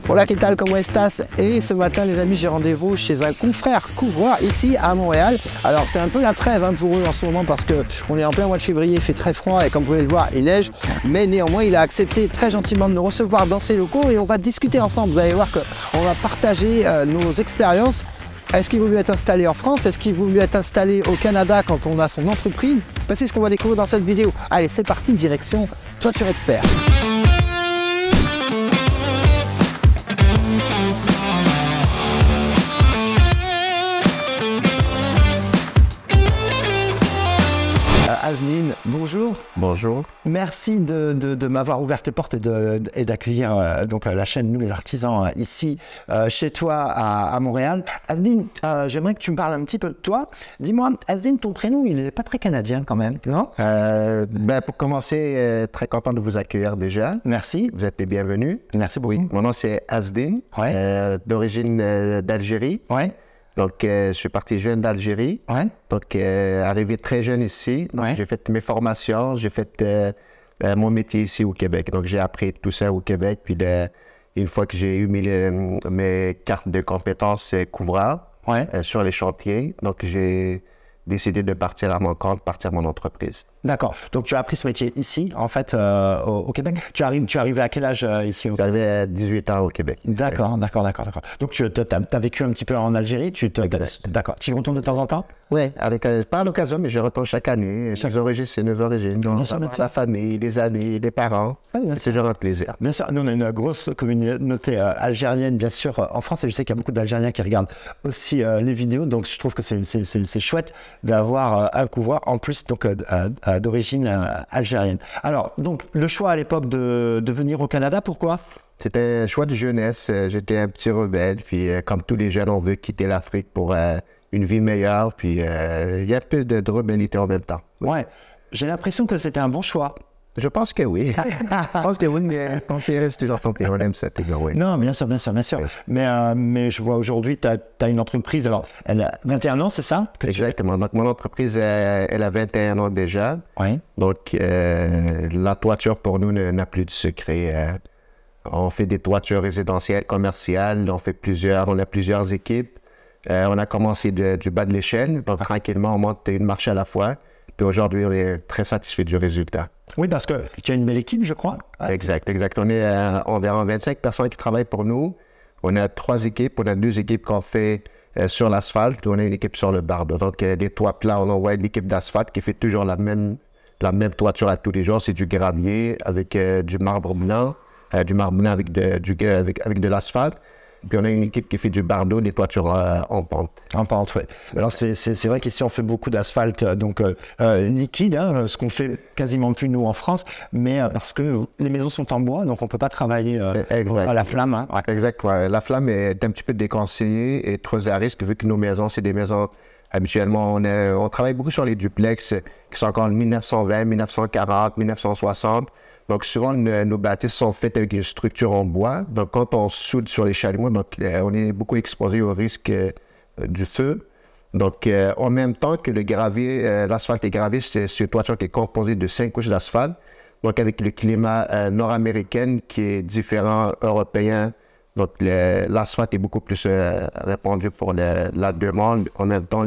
Hola, ¿qué tal? ¿Cómo estás? Et ce matin, les amis, j'ai rendez-vous chez un confrère couvreur ici à Montréal. Alors, c'est un peu la trêve pour eux en ce moment parce qu'on est en plein mois de février, il fait très froid et comme vous pouvez le voir, il neige. Mais néanmoins, il a accepté très gentiment de nous recevoir dans ses locaux et on va discuter ensemble. Vous allez voir qu'on va partager nos expériences. Est-ce qu'il vaut mieux être installé en France? Est-ce qu'il vaut mieux être installé au Canada quand on a son entreprise? C'est ce qu'on va découvrir dans cette vidéo. Allez, c'est parti, direction Toiture Expert. Asdine, bonjour. Bonjour. Merci de m'avoir ouvert tes portes et d'accueillir donc la chaîne Nous les Artisans ici chez toi à Montréal. Asdine, j'aimerais que tu me parles un petit peu de toi. Dis-moi, Asdine, ton prénom, il n'est pas très canadien quand même, non? Pour commencer, très content de vous accueillir déjà. Merci. Vous êtes les bienvenus. Merci beaucoup. Oui. Mon nom c'est Asdine, Ouais. d'origine d'Algérie. Ouais. Donc, je suis parti jeune d'Algérie. Ouais. Donc, arrivé très jeune ici. Donc, Ouais. j'ai fait mes formations, j'ai fait mon métier ici au Québec. Donc, j'ai appris tout ça au Québec. Puis, une fois que j'ai eu mes cartes de compétences couvreurs Ouais. sur les chantiers, donc j'ai décidé de partir à mon compte, partir à mon entreprise. D'accord. Donc, tu as appris ce métier ici, en fait, au Québec. Tu es arrivé à quel âge ici au Québec? J'avais 18 ans au Québec. D'accord. Donc, tu as vécu un petit peu en Algérie. D'accord. Tu y retournes de temps en temps? Oui, pas à l'occasion, mais je retourne chaque année. Chaque origine, c'est une origine. Donc, la famille, les amis, les parents. C'est toujours un plaisir. Bien sûr, nous on a une grosse communauté algérienne, bien sûr, en France, et je sais qu'il y a beaucoup d'Algériens qui regardent aussi les vidéos, donc je trouve que c'est chouette d'avoir un couvreur en plus donc d'origine algérienne. Alors, donc le choix à l'époque de venir au Canada, pourquoi? C'était un choix de jeunesse. J'étais un petit rebelle, puis comme tous les jeunes, on veut quitter l'Afrique pour une vie meilleure, puis il y a un peu de rebellité en même temps. Ouais, j'ai l'impression que c'était un bon choix. Je pense que oui. Je pense que oui, mais ton père reste toujours ton père. On aime ça, oui. Non, bien sûr. Oui. Mais je vois aujourd'hui, tu as une entreprise, alors, elle a 21 ans, c'est ça? Exactement. Donc, mon entreprise, elle a 21 ans déjà. Oui. Donc, la toiture, pour nous, n'a plus de secret. On fait des toitures résidentielles, commerciales. On a plusieurs équipes. On a commencé du bas de l'échelle. Donc, tranquillement, on monte une marche à la fois. Puis aujourd'hui, on est très satisfait du résultat. Oui, parce que tu as une belle équipe, je crois. Exact. On est environ 25 personnes qui travaillent pour nous. On a 3 équipes. On a 2 équipes qu'on fait sur l'asphalte. On a une équipe sur le bardeau. Donc, les toits plats, on envoie une équipe d'asphalte qui fait toujours la même toiture à tous les jours. C'est du gravier avec du marbre blanc avec de l'asphalte. Puis on a une équipe qui fait du bardeau, des toitures en pente. En pente, oui. Alors c'est vrai qu'ici on fait beaucoup d'asphalte donc liquide, ce qu'on fait quasiment plus nous en France, mais parce que les maisons sont en bois, donc on ne peut pas travailler à la flamme. Hein. Ouais. Exact, ouais. La flamme est un petit peu déconseillée et trop à risque vu que nos maisons, c'est des maisons, habituellement, on travaille beaucoup sur les duplex qui sont encore en 1920, 1940, 1960. Donc, souvent, nos bâtisses sont faites avec une structure en bois. Donc, quand on soude sur les chalumeaux, donc, on est beaucoup exposé au risque du feu. Donc, en même temps que le gravier, l'asphalte est gravé, c'est une toiture qui est composée de 5 couches d'asphalte. Donc, avec le climat nord-américain qui est différent européen, donc l'asphalte est beaucoup plus répandu pour la demande. En même temps,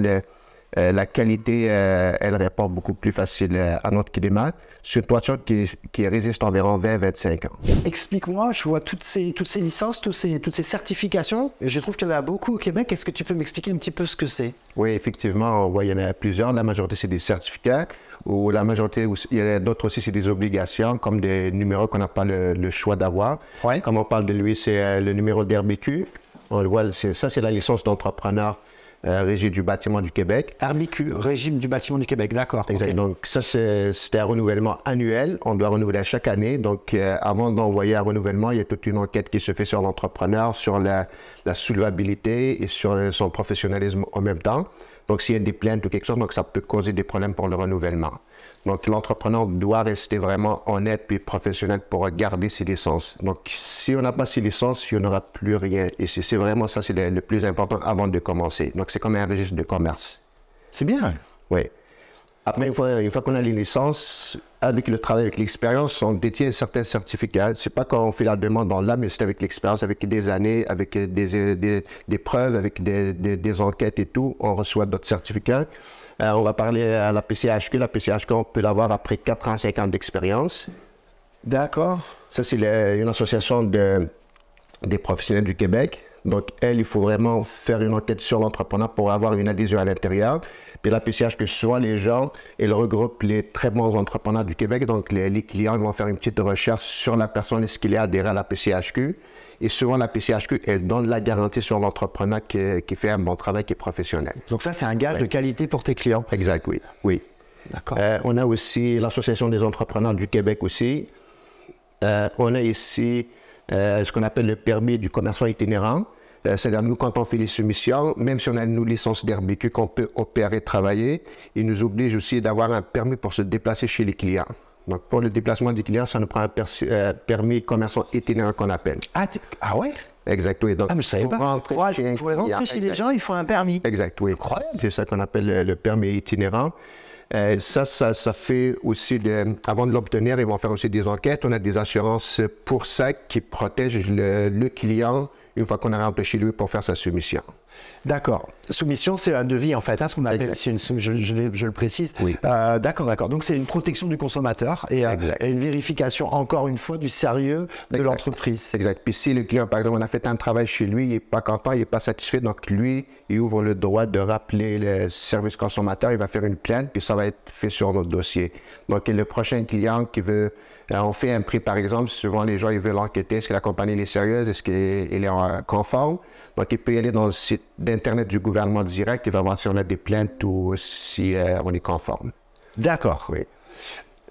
la qualité, elle répond beaucoup plus facile à notre climat. C'est une toiture qui résiste environ 20-25 ans. Explique-moi, je vois toutes ces licences, toutes ces certifications. Je trouve qu'il y en a beaucoup au Québec. Est-ce que tu peux m'expliquer un petit peu ce que c'est? Oui, effectivement, on voit, il y en a plusieurs. La majorité, c'est des certificats. Ou la majorité, il y en a d'autres aussi, c'est des obligations, comme des numéros qu'on n'a pas le choix d'avoir. Ouais. Comme on parle de lui, c'est le numéro d'RBQ. On le voit, ça, c'est la licence d'entrepreneur. Régie du bâtiment du Québec. RBQ, Régime du bâtiment du Québec, d'accord. Exact. Okay. Donc ça, c'était un renouvellement annuel. On doit renouveler chaque année. Donc avant d'envoyer un renouvellement, il y a toute une enquête qui se fait sur l'entrepreneur, sur la soulevabilité et sur son professionnalisme en même temps. Donc s'il y a des plaintes ou quelque chose, donc ça peut causer des problèmes pour le renouvellement. Donc l'entrepreneur doit rester vraiment honnête et professionnel pour garder ses licences. Donc si on n'a pas ses licences, il n'y en aura plus rien. Et c'est vraiment ça, c'est le plus important avant de commencer. Donc c'est comme un registre de commerce. C'est bien. Oui. Après, une fois qu'on a les licences, avec le travail, avec l'expérience, on détient certains certificats. C'est pas quand on fait la demande dans l'âme, mais c'est avec l'expérience, avec des années, avec des preuves, avec des enquêtes et tout. On reçoit d'autres certificats. On va parler à la PCHQ. La PCHQ, on peut l'avoir après 4 ans, 5 ans d'expérience. D'accord. Ça, c'est une association des professionnels du Québec. Donc, il faut vraiment faire une enquête sur l'entrepreneur pour avoir une adhésion à l'intérieur. Puis la PCHQ, souvent les gens, ils regroupent les très bons entrepreneurs du Québec. Donc, les clients vont faire une petite recherche sur la personne, est-ce qu'il est adhéré à la PCHQ. Et souvent, la PCHQ, elle donne la garantie sur l'entrepreneur qui fait un bon travail, qui est professionnel. Donc ça, c'est un gage de qualité pour tes clients. Exact, oui. Oui. D'accord. On a aussi l'Association des entrepreneurs du Québec aussi. On a ici ce qu'on appelle le permis du commerçant itinérant. C'est-à-dire, nous, quand on fait les soumissions, même si on a une licence d'RBQ qu'on peut opérer, travailler, ils nous obligent aussi d'avoir un permis pour se déplacer chez les clients. Donc, pour le déplacement du client, ça nous prend un permis commerçant itinérant qu'on appelle. Ah ouais? Exact, oui. Donc, mais je savais pas. Pour rentrer chez les gens, il faut un permis. Exact, oui. Incroyable. C'est ça qu'on appelle le permis itinérant. Ça fait aussi, avant de l'obtenir, ils vont faire aussi des enquêtes. On a des assurances pour ça qui protègent le client une fois qu'on a rentré chez lui pour faire sa soumission. D'accord. Soumission, c'est un devis en fait, hein, ce qu'on appelle, je le précise. Oui. D'accord. Donc c'est une protection du consommateur et une vérification, encore une fois, du sérieux de l'entreprise. Exact. Puis si le client, par exemple, on a fait un travail chez lui, il n'est pas content, il n'est pas satisfait, donc lui, il ouvre le droit de rappeler le service consommateur, il va faire une plainte, puis ça va être fait sur notre dossier. Donc le prochain client qui veut, on fait un prix par exemple, souvent les gens ils veulent enquêter, est-ce que la compagnie est sérieuse, est-ce qu'elle est conforme. Donc il peut y aller dans le site d'Internet du gouvernement direct, il va voir si on a des plaintes ou si on est conforme. D'accord. Oui.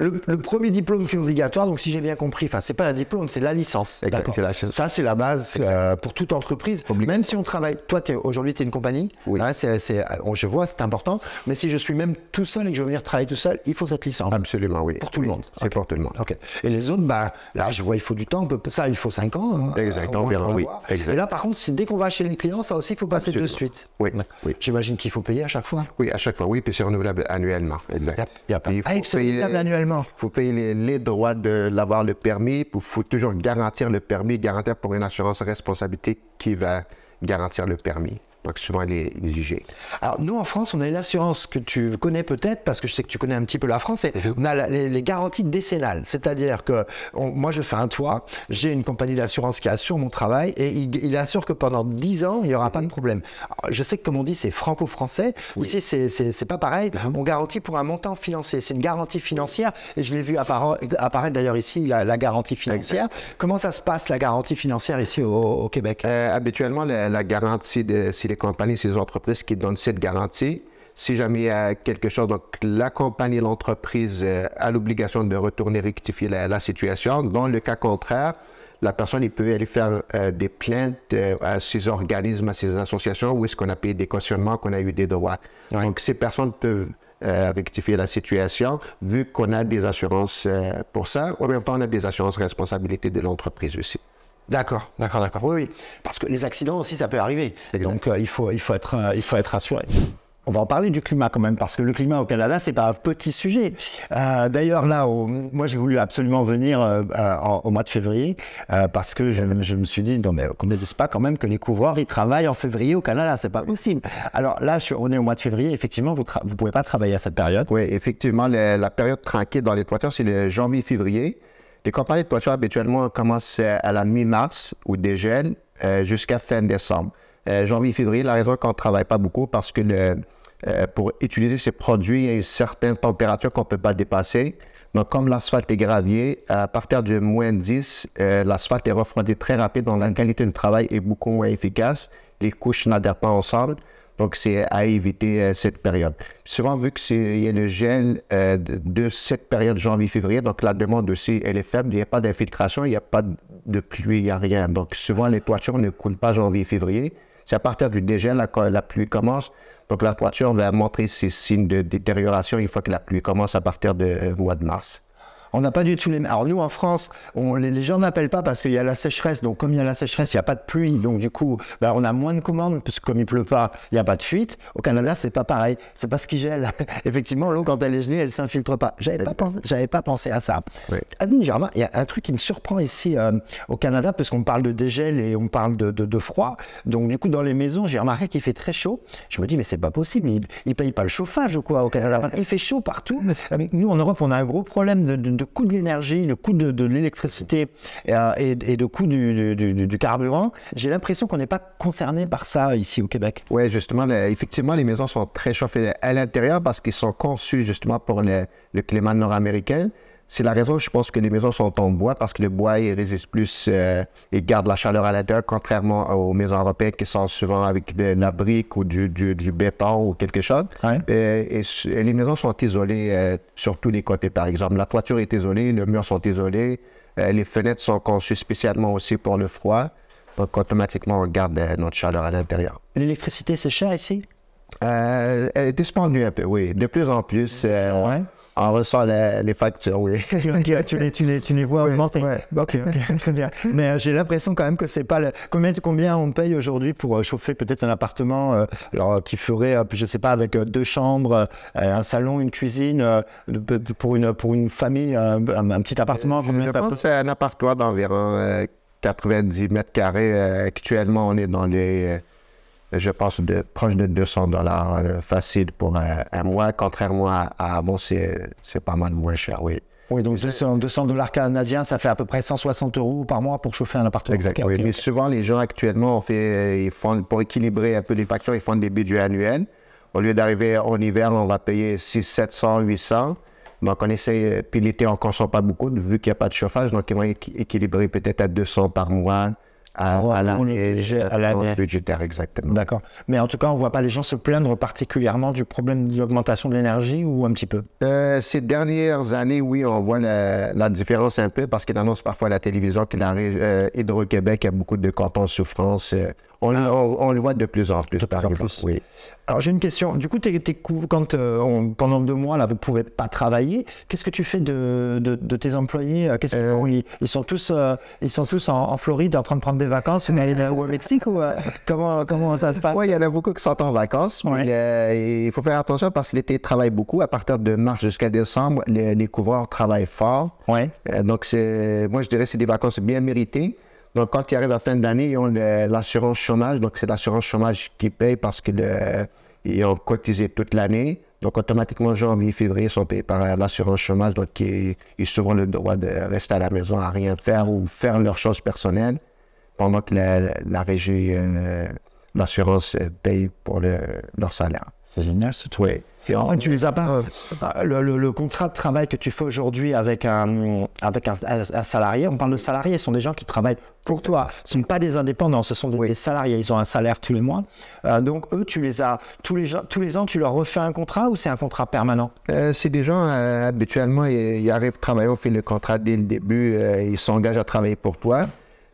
Le premier diplôme qui est obligatoire, donc si j'ai bien compris, enfin c'est pas un diplôme, c'est la licence. D'accord. Ça c'est la base pour toute entreprise. Même si on travaille, toi aujourd'hui tu es une compagnie, oui. Là, je vois, c'est important, mais si je suis même tout seul et que je veux venir travailler tout seul, il faut cette licence. Absolument, oui. Pour tout le monde. C'est pour tout le monde. Okay. Et les autres, là je vois il faut du temps, ça il faut 5 ans. Hein, exactement, oui. Exact. Et là par contre, dès qu'on va chez les clients, ça aussi il faut passer de suite. Oui. J'imagine qu'il faut payer à chaque fois. Oui, à chaque fois, oui, puis c'est renouvelable annuellement. Exact. C'est renouvelable annuellement. Il faut payer les droits d'avoir le permis, il faut toujours garantir le permis, garantir pour une assurance responsabilité qui va garantir le permis. Donc souvent, elle est exigée. Alors nous, en France, on a une assurance que tu connais peut-être, parce que je sais que tu connais un petit peu la France, et on a les garanties décennales. C'est-à-dire que moi, je fais un toit, j'ai une compagnie d'assurance qui assure mon travail, et il assure que pendant 10 ans, il n'y aura pas de problème. Alors, je sais que, comme on dit, c'est franco-français. Oui. Ici, c'est pas pareil. On garantit pour un montant financier. C'est une garantie financière, et je l'ai vu apparaître d'ailleurs ici, la garantie financière. Comment ça se passe, la garantie financière ici au Québec? Habituellement, la garantie, si les compagnies, c'est les entreprises qui donnent cette garantie. Si jamais il y a quelque chose, donc la compagnie, l'entreprise a l'obligation de retourner rectifier la situation. Dans le cas contraire, la personne il peut aller faire des plaintes à ces organismes, à ces associations, où est-ce qu'on a payé des cautionnements, qu'on a eu des droits. Oui. Donc ces personnes peuvent rectifier la situation, vu qu'on a des assurances pour ça. En même temps, on a des assurances responsabilité de l'entreprise aussi. D'accord. Oui. Parce que les accidents aussi, ça peut arriver. Exact. Donc, il faut être assuré. On va en parler du climat quand même, parce que le climat au Canada, c'est pas un petit sujet. D'ailleurs, là, moi, j'ai voulu absolument venir au mois de février, parce que je me suis dit, non, mais qu'on ne dise pas quand même que les couvreurs, ils travaillent en février au Canada, c'est pas possible. Alors là, on est au mois de février, effectivement, vous ne pouvez pas travailler à cette période. Oui, effectivement, la période tranquille dans les toitures, c'est le janvier-février. Les compagnies de toiture, habituellement, commencent à la mi-mars ou dégèlent jusqu'à fin décembre. Janvier-février, la raison qu'on ne travaille pas beaucoup, parce que pour utiliser ces produits, il y a une certaine température qu'on ne peut pas dépasser. Donc, comme l'asphalte est gravier, à partir de moins 10, l'asphalte est refroidi très rapide, donc la qualité du travail est beaucoup moins efficace. Les couches n'adhèrent pas ensemble. Donc, c'est à éviter cette période. Souvent, vu qu'il y a le gel de cette période janvier-février, donc la demande aussi, elle est faible. Il n'y a pas d'infiltration, il n'y a pas de pluie, il n'y a rien. Donc, souvent, les toitures ne coulent pas janvier-février. C'est à partir du dégel, la pluie commence. Donc, la toiture va montrer ses signes de détérioration une fois que la pluie commence à partir du mois de mars. On n'a pas du tout les mêmes. Alors nous en France, les gens n'appellent pas parce qu'il y a la sécheresse. Donc comme il y a la sécheresse, il n'y a pas de pluie. Donc du coup, on a moins de commandes parce que comme il pleut pas, il n'y a pas de fuite. Au Canada, c'est pas pareil. C'est parce qu'il gèle. Effectivement, l'eau quand elle est gelée, elle s'infiltre pas. J'avais pas pensé à ça. Oui. Adine Germain, il y a un truc qui me surprend ici au Canada parce qu'on parle de dégel et on parle de froid. Donc du coup, dans les maisons, j'ai remarqué qu'il fait très chaud. Je me dis mais c'est pas possible. Ils payent pas le chauffage ou quoi au Canada. Il fait chaud partout. Nous en Europe, on a un gros problème de coût de l'énergie, le coût de l'électricité et de coût du carburant. J'ai l'impression qu'on n'est pas concerné par ça ici au Québec. Oui, justement, effectivement, les maisons sont très chauffées à l'intérieur parce qu'ils sont conçus justement pour le climat nord-américain. C'est la raison, je pense, que les maisons sont en bois parce que le bois, il résiste plus, il garde la chaleur à l'intérieur, contrairement aux maisons européennes qui sont souvent avec de la brique ou du béton ou quelque chose. Ouais. Et les maisons sont isolées sur tous les côtés, par exemple. La toiture est isolée, les murs sont isolés, les fenêtres sont conçues spécialement aussi pour le froid. Donc, automatiquement, on garde notre chaleur à l'intérieur. L'électricité, c'est cher ici? Elle est dispendue un peu, oui. De plus en plus. Ouais. On ressent les factures, oui. tu les vois augmenter. Ouais. Ok, très bien. Mais j'ai l'impression quand même que c'est pas combien on paye aujourd'hui pour chauffer peut-être un appartement qui ferait, je sais pas, avec 2 chambres, un salon, une cuisine, pour une famille, un petit appartement. Je pense que c'est un appartement d'environ 90 mètres carrés. Actuellement, on est dans les... je pense proche de 200 $ facile pour un mois. Contrairement à avant, c'est pas mal moins cher, oui. Oui, donc 200 $ canadiens, ça fait à peu près 160 € par mois pour chauffer un appartement. Exactement. Okay, mais souvent, les gens actuellement, ils font, pour équilibrer un peu les factures, ils font des budgets annuels. Au lieu d'arriver en hiver, on va payer 600, 700, 800. Donc, on essaie, puis l'été, on ne consomme pas beaucoup, vu qu'il n'y a pas de chauffage. Donc, ils vont équilibrer peut-être à 200 par mois. À l'année budgétaire, exactement. D'accord. Mais en tout cas, on ne voit pas les gens se plaindre particulièrement du problème de l'augmentation de l'énergie ou un petit peu? Ces dernières années, oui, on voit la différence un peu parce qu'il annonce parfois à la télévision que Hydro-Québec a beaucoup de cantons en souffrance. On le voit de plus en plus, par exemple. Oui. Alors, j'ai une question. Du coup, quand pendant 2 mois, là, vous ne pouvez pas travailler, qu'est-ce que tu fais de tes employés? Ils sont tous en Floride en train de prendre des vacances ou au Mexique ou comment ça se passe? Oui, il y en a beaucoup qui sont en vacances. Ouais. Mais, il faut faire attention parce que l'été travaille beaucoup. À partir de mars jusqu'à décembre, les couvreurs travaillent fort. Ouais. Donc, moi, je dirais que c'est des vacances bien méritées. Donc, quand ils arrivent à la fin d'année, ils ont l'assurance chômage. Donc, c'est l'assurance chômage qui paye parce qu'ils ont cotisé toute l'année. Donc, automatiquement, janvier, février, ils sont payés par l'assurance chômage. Donc, ils ont souvent le droit de rester à la maison à rien faire ou faire leurs choses personnelles pendant que la régie, l'assurance paye pour leur salaire. C'est génial, ce truc. Oui. Et en fait, tu les as pas. Le contrat de travail que tu fais aujourd'hui avec un salarié, on parle de salariés, ce sont des gens qui travaillent pour toi. Ce ne sont pas des indépendants, ce sont des salariés. Ils ont un salaire tous les mois. Donc, eux, tu les as tous les ans, tu leur refais un contrat ou c'est un contrat permanent? C'est des gens, habituellement, ils arrivent travailler, on fait le contrat dès le début, ils s'engagent à travailler pour toi.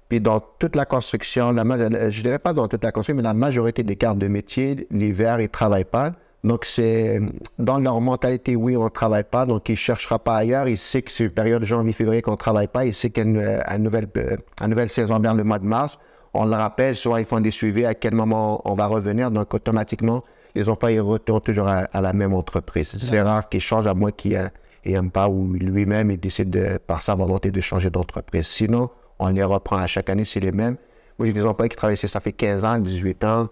Puis dans toute la construction, je dirais pas dans toute la construction, mais la majorité des cartes de métier, l'hiver, ils ne travaillent pas. Donc, c'est dans leur mentalité, oui, on ne travaille pas, donc il ne cherchera pas ailleurs. Il sait que c'est une période janvier-février qu'on ne travaille pas. Il sait qu'il y a une nouvelle saison vers le mois de mars. On le rappelle, souvent ils font des suivis à quel moment on va revenir. Donc, automatiquement, les employés retournent toujours à la même entreprise. C'est rare qu'ils changent, à moins qu'ils n'aiment pas ou lui-même, il décide par sa volonté de changer d'entreprise. Sinon, on les reprend à chaque année, c'est les mêmes. Moi, j'ai des employés qui travaillent ici, ça fait 15 ans, 18 ans.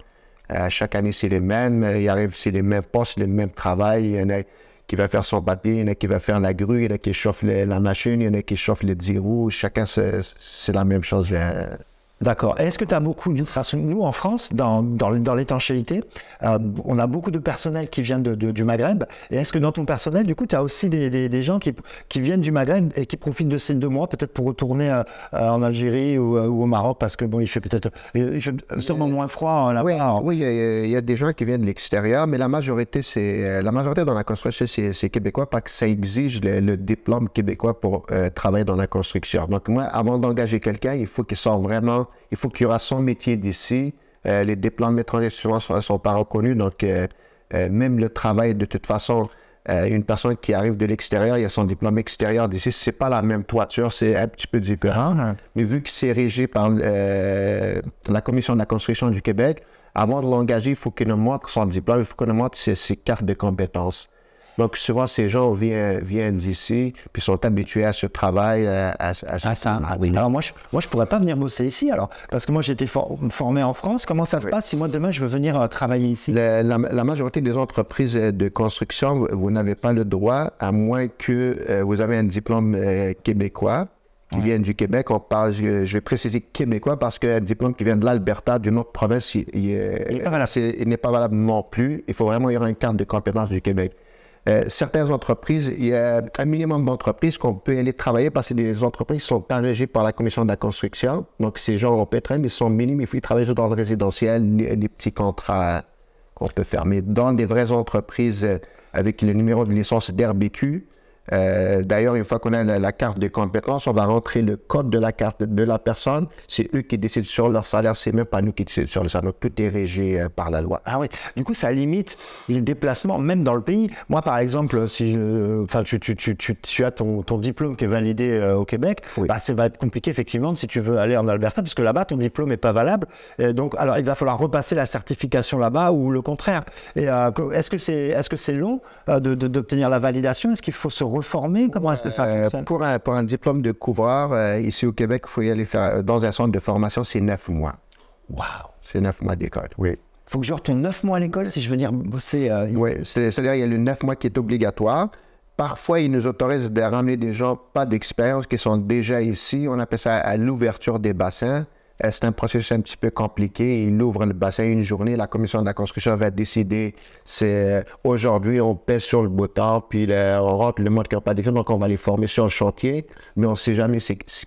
Chaque année, c'est les mêmes. Ils arrivent, c'est les mêmes postes, le même travail. Il y en a qui va faire son papier, il y en a qui va faire la grue, il y en a qui chauffent la machine, il y en a qui chauffent les 10 roues. Chacun, c'est la même chose. D'accord. Est-ce que tu as beaucoup... Nous, en France, dans l'étanchéité, on a beaucoup de personnel qui vient du Maghreb. Et est-ce que dans ton personnel, du coup, tu as aussi des gens qui viennent du Maghreb et qui profitent de ces 2 mois, peut-être pour retourner en Algérie ou au Maroc, parce que bon, il fait sûrement moins froid là-bas. Oui, il y a des gens qui viennent de l'extérieur, mais la majorité dans la construction, c'est québécois, parce que ça exige le diplôme québécois pour travailler dans la construction. Donc moi, avant d'engager quelqu'un, il faut qu'il sorte vraiment. Il faut qu'il y aura son métier d'ici. Les diplômes étrangers souvent ne sont pas reconnus. Donc, même le travail, de toute façon, une personne qui arrive de l'extérieur, il a son diplôme extérieur d'ici, c'est pas la même toiture, c'est un petit peu différent. Mais vu que c'est régi par la Commission de la construction du Québec, avant de l'engager, il faut qu'il nous montre son diplôme, il faut qu'il nous montre ses cartes de compétences. Donc, souvent, ces gens viennent d'ici, puis sont habitués à ce travail, à ça. Ah, oui. Alors, moi, je pourrais pas venir bosser ici, alors, parce que moi, j'étais formé en France. Comment ça se passe si moi, demain, je veux venir travailler ici? La majorité des entreprises de construction, vous n'avez pas le droit, à moins que vous avez un diplôme québécois qui vient du Québec. On parle, je vais préciser québécois parce qu'un diplôme qui vient de l'Alberta, d'une autre province, il n'est pas valable non plus. Il faut vraiment y avoir une carte de compétence du Québec. Certaines entreprises, il y a un minimum d'entreprises qu'on peut aller travailler parce que des entreprises sont pas régies par la Commission de la construction. Donc, ces gens, on peut être, mais ils sont minimes. Il faut y travailler dans le résidentiel, des petits contrats qu'on peut fermer. Dans des vraies entreprises avec le numéro de licence d'RBQ, d'ailleurs, une fois qu'on a la carte de compétence, on va rentrer le code de la carte de la personne. C'est eux qui décident sur leur salaire, c'est même pas nous qui décident sur le salaire. Donc, tout est régi par la loi. Ah oui, du coup, ça limite les déplacements, même dans le pays. Moi, par exemple, si tu as ton diplôme qui est validé au Québec, bah, ça va être compliqué, effectivement, si tu veux aller en Alberta, parce que là-bas, ton diplôme n'est pas valable. Donc, alors, il va falloir repasser la certification là-bas ou le contraire. Est-ce que c'est long d'obtenir la validation? Est-ce qu'il faut se reformer? Comment est-ce que ça fonctionne? Pour un diplôme de couvreur, ici au Québec, il faut y aller faire dans un centre de formation, c'est 9 mois. Wow! C'est 9 mois d'école, oui. Il faut que je retourne 9 mois à l'école si je veux venir bosser Oui, c'est-à-dire qu'il y a le 9 mois qui est obligatoire. Parfois, ils nous autorisent de ramener des gens pas d'expérience qui sont déjà ici. On appelle ça à l'ouverture des bassins. C'est un processus un petit peu compliqué. Ils ouvrent le bassin une journée. La Commission de la construction va décider. C'est aujourd'hui, on pèse sur le bouton, puis on rentre le mode qui n'a pas d'école, donc on va les former sur le chantier. Mais on ne sait jamais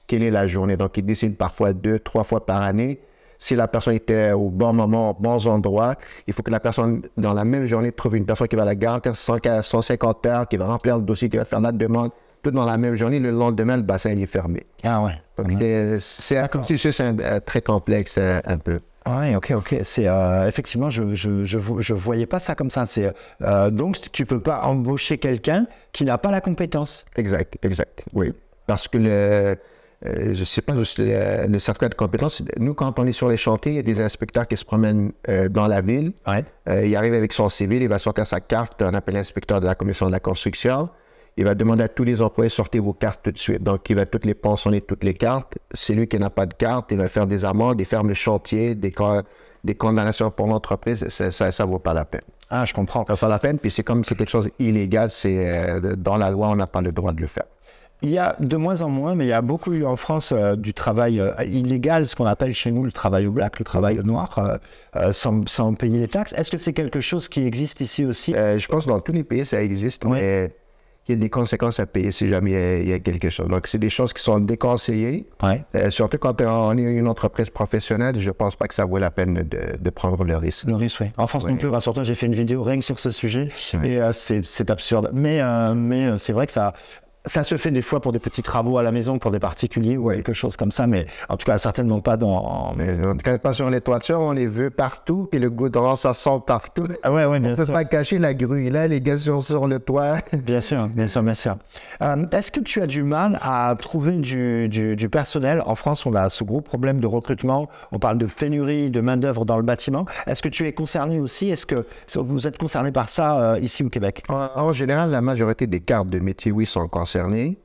quelle est la journée. Donc, ils décident parfois 2, 3 fois par année. Si la personne était au bon moment, au bon endroit, il faut que la personne, dans la même journée, trouve une personne qui va la garantir 150 heures, qui va remplir le dossier, qui va faire la demande. Tout dans la même journée, le lendemain, le bassin est fermé. Ah ouais. Donc, c'est un processus très complexe, un peu. Oui, ok. Effectivement, je voyais pas ça comme ça. Donc, tu peux pas embaucher quelqu'un qui n'a pas la compétence. Exact, oui. Parce que je ne sais pas, le certificat de compétence, nous, quand on est sur les chantiers, il y a des inspecteurs qui se promènent dans la ville. Ouais. Il arrive avec son civil, il va sortir sa carte, on appelle l'inspecteur de la Commission de la construction. Il va demander à tous les employés, sortez vos cartes tout de suite. Donc, il va toutes les pensionner, toutes les cartes. Celui qui n'a pas de carte, il va faire des amendes, il ferme le chantier, des condamnations pour l'entreprise. Ça ne vaut pas la peine. Ah, je comprends. Ça vaut pas la peine, puis c'est comme c'est quelque chose d'illégal, dans la loi, on n'a pas le droit de le faire. Il y a de moins en moins, mais il y a beaucoup eu en France du travail illégal, ce qu'on appelle chez nous le travail au black, le travail au noir, sans payer les taxes. Est-ce que c'est quelque chose qui existe ici aussi? Je pense que dans tous les pays, ça existe, mais il y a des conséquences à payer si jamais il y a quelque chose. Donc, c'est des choses qui sont déconseillées. Ouais. Surtout quand on est une entreprise professionnelle, je ne pense pas que ça vaut la peine de prendre le risque. Le risque, oui. En France non plus, rassure-toi, j'ai fait une vidéo rien que sur ce sujet, et c'est absurde. Mais c'est vrai que ça se fait des fois pour des petits travaux à la maison, pour des particuliers ou quelque chose comme ça, mais en tout cas, certainement pas dans... En tout cas, pas sur les toitures, on les veut partout, puis le goudron, ça sent partout. Ah ouais, bien sûr. On ne peut pas cacher la grue, là, les gars sont sur le toit. Bien sûr. Est-ce que tu as du mal à trouver du personnel? En France, on a ce gros problème de recrutement, on parle de pénurie de main-d'œuvre dans le bâtiment. Est-ce que tu es concerné aussi? Est-ce que vous êtes concerné par ça ici au Québec? En général, la majorité des cartes de métier, oui, sont concernées.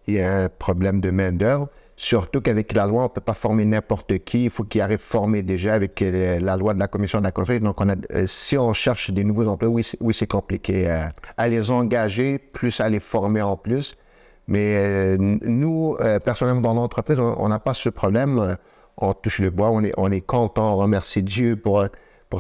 Il y a un problème de main-d'œuvre. Surtout qu'avec la loi, on ne peut pas former n'importe qui. Il faut qu'il arrive formé déjà avec la loi de la Commission de la construction. Donc, si on cherche des nouveaux emplois, oui, c'est compliqué à les engager, plus à les former en plus. Mais nous, personnellement, dans l'entreprise, on n'a pas ce problème. On touche le bois, on est content, on remercie Dieu pour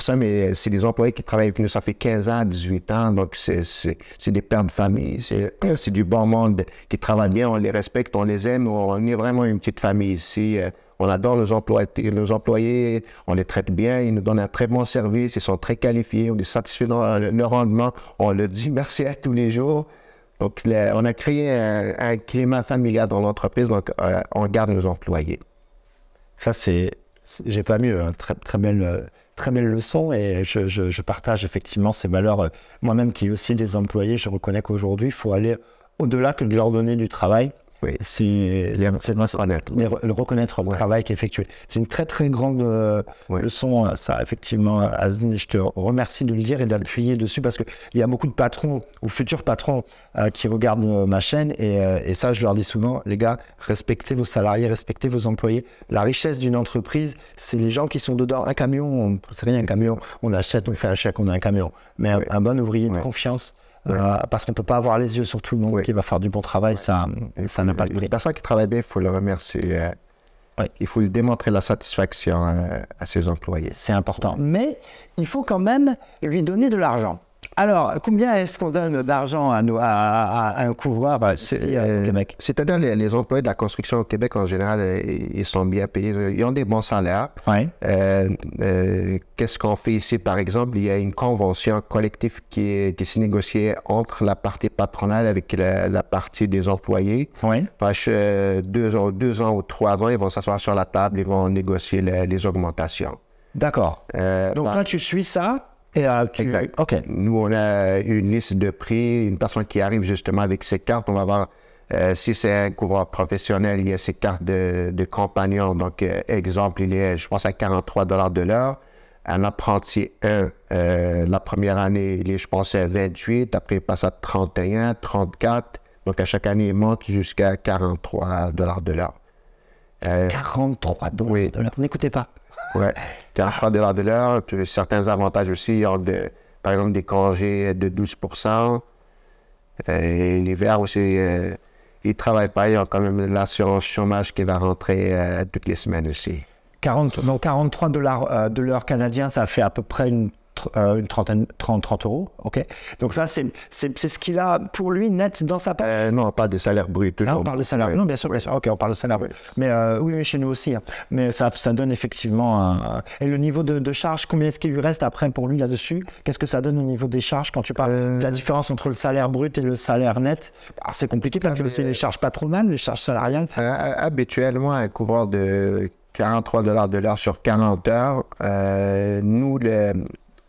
ça, mais c'est des employés qui travaillent avec nous, ça fait 15 ans, 18 ans, donc c'est des pères de famille, c'est du bon monde qui travaille bien, on les respecte, on les aime, on est vraiment une petite famille ici. On adore nos employés, on les traite bien, ils nous donnent un très bon service, ils sont très qualifiés, on est satisfait de leur rendement, on le dit merci à tous les jours. Donc, on a créé un climat familial dans l'entreprise, donc on garde nos employés. Ça, j'ai pas mieux, très belle très belle leçon et je partage effectivement ces valeurs. Moi-même qui ai aussi des employés, je reconnais qu'aujourd'hui, il faut aller au-delà que de leur donner du travail. Oui. C'est le reconnaître le travail qui est effectué. C'est une très très grande leçon, ça effectivement, Azmin. Je te remercie de le dire et d'appuyer dessus parce qu'il y a beaucoup de patrons ou futurs patrons qui regardent ma chaîne et ça je leur dis souvent, les gars, respectez vos salariés, respectez vos employés. La richesse d'une entreprise, c'est les gens qui sont dedans. Un camion, c'est rien un camion, on achète, on fait un chèque, on a un camion. Mais un bon ouvrier de confiance. Parce qu'on ne peut pas avoir les yeux sur tout le monde qui va faire du bon travail, ça n'a pas de prix. La personne qui travaille bien, il faut le remercier. Il faut lui démontrer la satisfaction à ses employés. C'est important. Mais il faut quand même lui donner de l'argent. Alors, combien est-ce qu'on donne d'argent à un couvreur au Québec? C'est-à-dire les employés de la construction au Québec, en général, ils sont bien payés. Ils ont des bons salaires. Qu'est-ce qu'on fait ici, par exemple? Il y a une convention collective qui s'est négociée entre la partie patronale avec la partie des employés. Parce que 2 ans ou 3 ans, ils vont s'asseoir sur la table, ils vont négocier les augmentations. D'accord. Donc là, tu suis ça? Exact. Okay. Nous, on a une liste de prix. Une personne qui arrive justement avec ses cartes, on va voir si c'est un couvreur professionnel, il y a ses cartes de compagnon. Donc, exemple, il est, je pense, à 43 $ de l'heure. Un apprenti 1, la première année, il est, je pense, à 28. Après, il passe à 31, 34. Donc, à chaque année, il monte jusqu'à 43 $ de l'heure. 43 $ de l'heure. N'écoutez pas. Oui, 43 $ de l'heure, puis certains avantages aussi, ils ont par exemple des congés de 12 %. Et l'hiver aussi, ils ne travaillent pas, ils ont quand même l'assurance chômage qui va rentrer toutes les semaines aussi. Donc 43 $ de l'heure canadien, ça fait à peu près une trentaine, 30 €, ok. Donc ça, c'est ce qu'il a pour lui net dans sa poche. Non, pas de salaire brut. Non, on parle de salaire. Non, bien sûr, bien sûr. Ok, on parle de salaire brut. Mais oui, chez nous aussi. Hein. Mais ça donne effectivement Et le niveau de charge, combien est-ce qu'il lui reste après pour lui là-dessus? Qu'est-ce que ça donne au niveau des charges quand tu parles de la différence entre le salaire brut et le salaire net? Alors, c'est compliqué parce que c'est les charges patronales, les charges salariales. Habituellement, un couvreur de 43 $ de l'heure sur 40 heures, nous,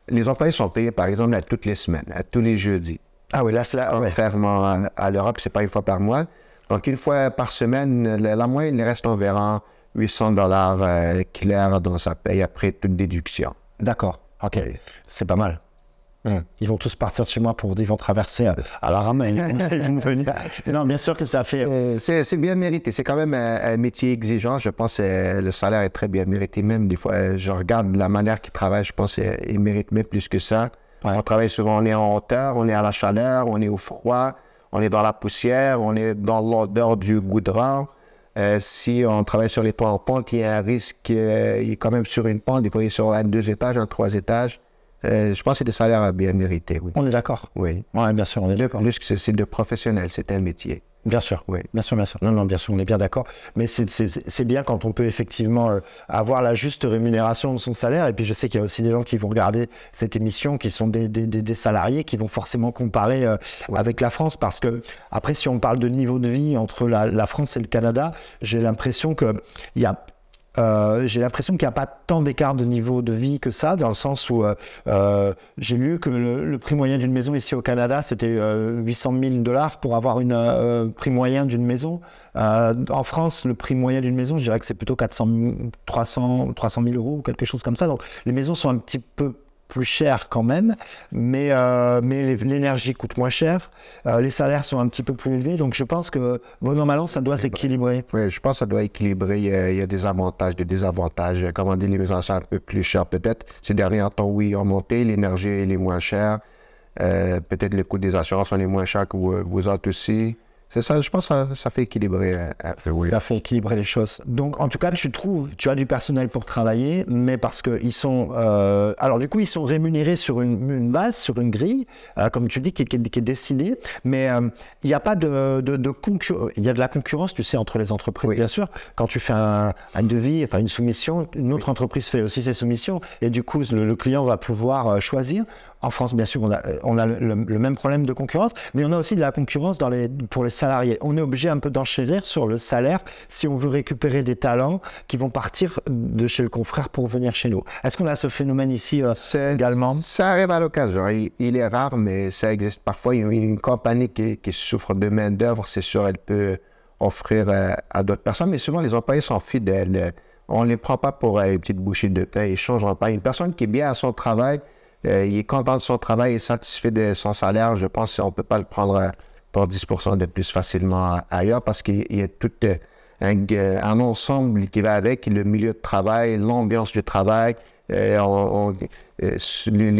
les employés sont payés, par exemple, à toutes les semaines, à tous les jeudis. Ah oui, là, c'est là. Contrairement à l'Europe, c'est pas une fois par mois. Donc, une fois par semaine, la moyenne, il reste environ 800 $ clairs dans sa paye après toute déduction. D'accord, ok. C'est pas mal. Ils vont tous partir de chez moi ils vont traverser à la rame. Non, bien sûr que ça fait... C'est bien mérité. C'est quand même un métier exigeant. Je pense que le salaire est très bien mérité. Même des fois, je regarde la manière qu'ils travaillent. Je pense qu'ils méritent même plus que ça. On travaille souvent, on est en hauteur, on est à la chaleur, on est au froid, on est dans la poussière, on est dans l'odeur du goudron. Si on travaille sur les toits en pente, il y a un risque. Il est quand même sur une pente. Des fois, il est sur 2 étages, 3 étages. Je pense que c'est des salaires bien mérités, oui. On est d'accord? Oui. Oui, bien sûr, on est d'accord. Plus que c'est de professionnel, c'est un métier. Bien sûr, oui. Bien sûr, bien sûr. Non, bien sûr, on est bien d'accord. Mais c'est bien quand on peut effectivement avoir la juste rémunération de son salaire. Et puis, je sais qu'il y a aussi des gens qui vont regarder cette émission, qui sont des salariés, qui vont forcément comparer avec la France. Parce que, après, si on parle de niveau de vie entre la France et le Canada, j'ai l'impression qu'il y a... j'ai l'impression qu'il n'y a pas tant d'écart de niveau de vie que ça, dans le sens où j'ai lu que le prix moyen d'une maison ici au Canada, c'était 800 000 $ pour avoir un prix moyen d'une maison. En France, le prix moyen d'une maison, je dirais que c'est plutôt 300 000 € ou quelque chose comme ça. Donc les maisons sont un petit peu plus cher quand même, mais l'énergie coûte moins cher, les salaires sont un petit peu plus élevés, donc je pense que normalement ça doit s'équilibrer. Oui, je pense que ça doit équilibrer, il y a des avantages, des désavantages. Comme on dit, les maisons sont un peu plus chères peut-être. Ces derniers temps, oui, ont monté, l'énergie est moins chère, peut-être le coût des assurances sont moins chers que vous autres aussi. C'est ça, je pense que ça fait équilibrer un peu, oui. Ça fait équilibrer les choses. Donc, en tout cas, tu as du personnel pour travailler, mais parce qu'ils sont... alors, du coup, ils sont rémunérés sur une base, sur une grille, comme tu dis, qui est décidée, mais il n'y a pas de concurrence. Il y a de la concurrence, tu sais, entre les entreprises, oui. Bien sûr. Quand tu fais un devis, enfin une soumission, une autre entreprise fait aussi ses soumissions, et du coup, le client va pouvoir choisir. En France, bien sûr, on a le même problème de concurrence, mais on a aussi de la concurrence pour les salariés. On est obligé un peu d'enchérir sur le salaire si on veut récupérer des talents qui vont partir de chez le confrère pour venir chez nous. Est-ce qu'on a ce phénomène ici également? Ça arrive à l'occasion. Il est rare, mais ça existe parfois. Une compagnie qui souffre de main-d'œuvre, c'est sûr, elle peut offrir à d'autres personnes, mais souvent les employés sont fidèles. On ne les prend pas pour une petite bouchée de pain, ils ne changeront pas. Une personne qui est bien à son travail, il est content de son travail et satisfait de son salaire, je pense qu'on ne peut pas le prendre pour 10% de plus facilement ailleurs parce qu'il y a tout un ensemble qui va avec, le milieu de travail, l'ambiance du travail. Les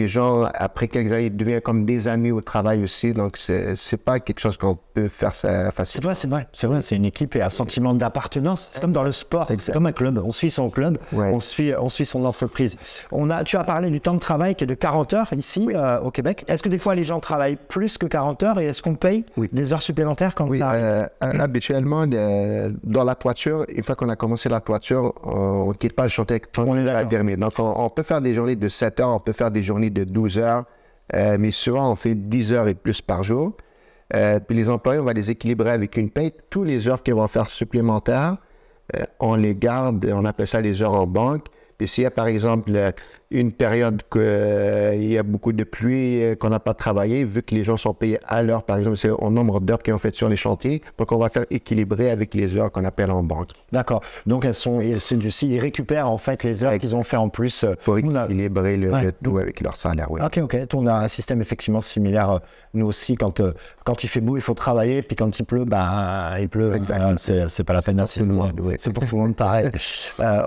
gens, après quelques années, ils deviennent comme des amis au travail aussi, donc c'est pas quelque chose qu'on peut faire ça facilement. C'est vrai, c'est une équipe et un sentiment d'appartenance. C'est comme dans le sport, c'est comme un club. On suit son club, ouais. on suit son entreprise. Tu as parlé du temps de travail qui est de 40 heures ici au Québec. Est-ce que des fois les gens travaillent plus que 40 heures et est-ce qu'on paye des heures supplémentaires quand ça arrive? Habituellement, dans la toiture, une fois qu'on a commencé la toiture, on ne quitte pas le chantier quand on est terminé. Donc on peut faire des journées de 7 heures, on peut faire des journées de 12 heures, mais souvent on fait 10 heures et plus par jour. Puis les employés, on va les équilibrer avec une paye. Toutes les heures qu'ils vont faire supplémentaires, on les garde, on appelle ça les heures en banque. Puis s'il y a par exemple une période qu'il y a beaucoup de pluie, qu'on n'a pas travaillé, vu que les gens sont payés à l'heure, par exemple, c'est au nombre d'heures qu'ils ont fait sur les chantiers, donc on va faire équilibrer avec les heures qu'on appelle en banque. D'accord. Donc ils récupèrent en fait les heures qu'ils ont fait en plus. Pour équilibrer le tout avec leur salaire, oui. Ok. On a un système effectivement similaire. Nous aussi, quand il fait beau, il faut travailler, puis quand il pleut, il pleut. C'est pas la peine d'insister. C'est pour tout le monde pareil.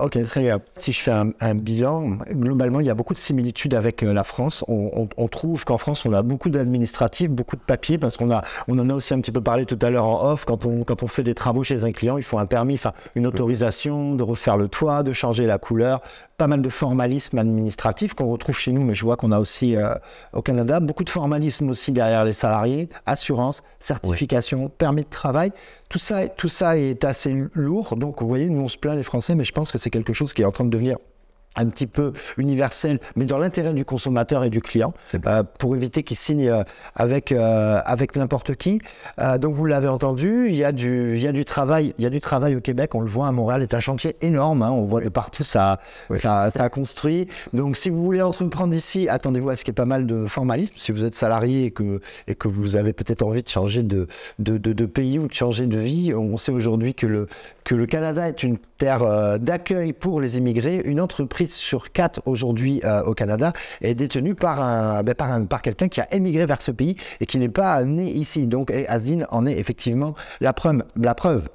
Ok, très bien. Si je fais un bilan, globalement, il y a beaucoup de similitudes avec la France. On trouve qu'en France, on a beaucoup d'administratifs, beaucoup de papiers, parce on en a aussi un petit peu parlé tout à l'heure en off. Quand on fait des travaux chez un client, il faut un permis, une autorisation de refaire le toit, de changer la couleur. Pas mal de formalisme administratif qu'on retrouve chez nous, mais je vois qu'on a aussi au Canada. Beaucoup de formalisme aussi derrière les salariés. Assurance, certification, permis de travail. Tout ça est assez lourd. Donc, vous voyez, nous, on se plaint les Français, mais je pense que c'est quelque chose qui est en train de devenir un petit peu universel, mais dans l'intérêt du consommateur et du client, pour éviter qu'il signe avec n'importe qui. Donc vous l'avez entendu, il y a du travail au Québec, on le voit à Montréal, c'est un chantier énorme, on voit de partout ça a construit. Donc si vous voulez entreprendre ici, attendez-vous à ce qu'il y ait pas mal de formalisme. Si vous êtes salarié et que vous avez peut-être envie de changer de pays ou de changer de vie, on sait aujourd'hui que le Canada est une terre d'accueil pour les immigrés. Une entreprise sur 4 aujourd'hui au Canada est détenue par quelqu'un qui a émigré vers ce pays et qui n'est pas né ici. Donc Asdine en est effectivement la preuve.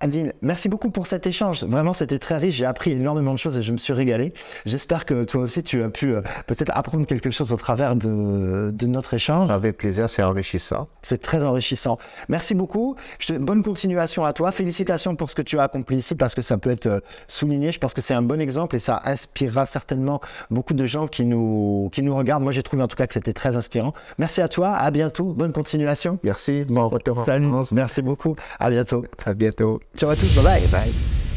Adine, merci beaucoup pour cet échange. Vraiment, c'était très riche. J'ai appris énormément de choses et je me suis régalé. J'espère que toi aussi, tu as pu peut-être apprendre quelque chose au travers de notre échange. Avec plaisir, c'est enrichissant. C'est très enrichissant. Merci beaucoup. Bonne continuation à toi. Félicitations pour ce que tu as accompli ici parce que ça peut être souligné. Je pense que c'est un bon exemple et ça inspirera certainement beaucoup de gens qui nous regardent. Moi, j'ai trouvé en tout cas que c'était très inspirant. Merci à toi. À bientôt. Bonne continuation. Merci. Bon retour. Salut. Merci beaucoup. À bientôt. À bientôt. Ciao à tous. Bye bye.